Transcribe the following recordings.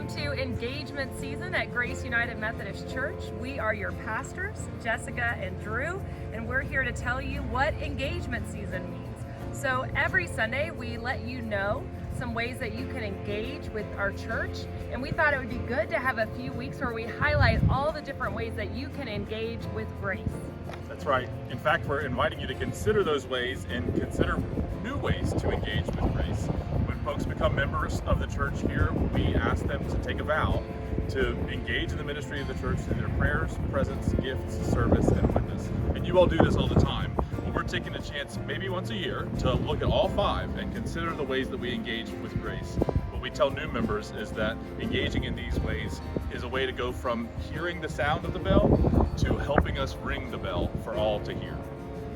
Welcome to engagement season at Grace United Methodist Church. We are your pastors, Jessica and Drew, and we're here to tell you what engagement season means. So every Sunday we let you know some ways that you can engage with our church, and we thought it would be good to have a few weeks where we highlight all the different ways that you can engage with Grace. That's right. In fact, we're inviting you to consider those ways and consider new ways to engage with Grace. When folks become members of the church here, we ask them to take a vow to engage in the ministry of the church through their prayers, presence, gifts, service, and witness. And you all do this all the time. But we're taking a chance, maybe once a year, to look at all five and consider the ways that we engage with Grace. What we tell new members is that engaging in these ways is a way to go from hearing the sound of the bell to helping us ring the bell for all to hear.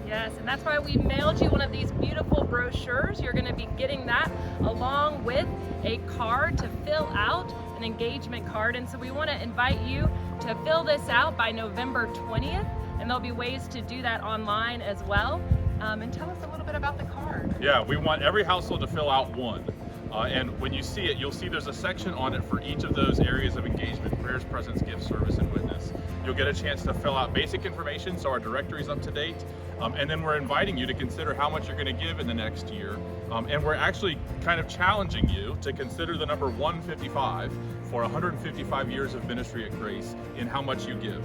Yes, and that's why we mailed you one of these beautiful brochures. You're going to be getting that along with a card to fill out, an engagement card. And so we want to invite you to fill this out by November 20th, and there'll be ways to do that online as well. And tell us a little bit about the card. Yeah, we want every household to fill out one. And when you see it, you'll see there's a section on it for each of those areas of engagement: prayers, presence, gifts, service, and witness. You'll get a chance to fill out basic information, so our directory is up to date. And then we're inviting you to consider how much you're going to give in the next year. And we're actually kind of challenging you to consider the number 155 for 155 years of ministry at Grace in how much you give.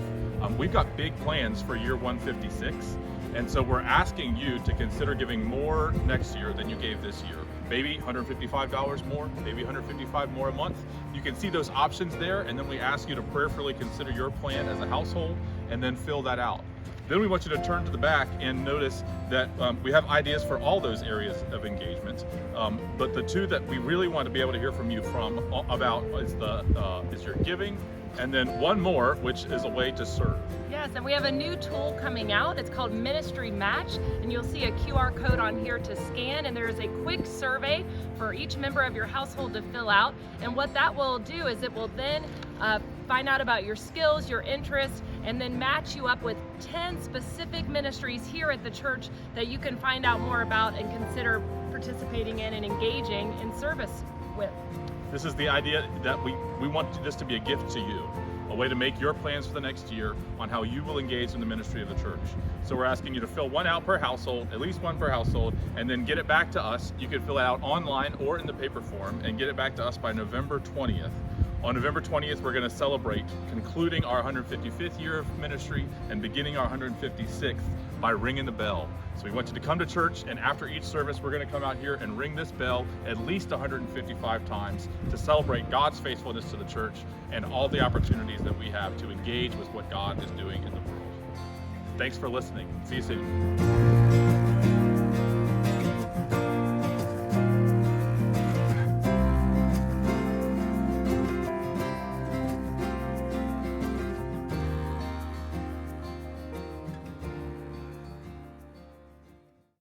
We've got big plans for year 156. And so we're asking you to consider giving more next year than you gave this year. Maybe $155 more, maybe $155 more a month. You can see those options there, and then we ask you to prayerfully consider your plan as a household and then fill that out. Then we want you to turn to the back and notice that we have ideas for all those areas of engagement. But the two that we really want to be able to hear from you about is your giving, and then one more, which is a way to serve. Yes, and we have a new tool coming out. It's called Ministry Match, and you'll see a QR code on here to scan, and there is a quick survey for each member of your household to fill out. And what that will do is it will then find out about your skills, your interests, and then match you up with 10 specific ministries here at the church that you can find out more about and consider participating in and engaging in service with. This is the idea that we want this to be a gift to you, a way to make your plans for the next year on how you will engage in the ministry of the church. So we're asking you to fill one out per household, at least one per household, and then get it back to us. You can fill it out online or in the paper form and get it back to us by November 20th. On November 20th, we're going to celebrate concluding our 155th year of ministry and beginning our 156th by ringing the bell. So we want you to come to church, and after each service, we're going to come out here and ring this bell at least 155 times to celebrate God's faithfulness to the church and all the opportunities that we have to engage with what God is doing in the world. Thanks for listening. See you soon.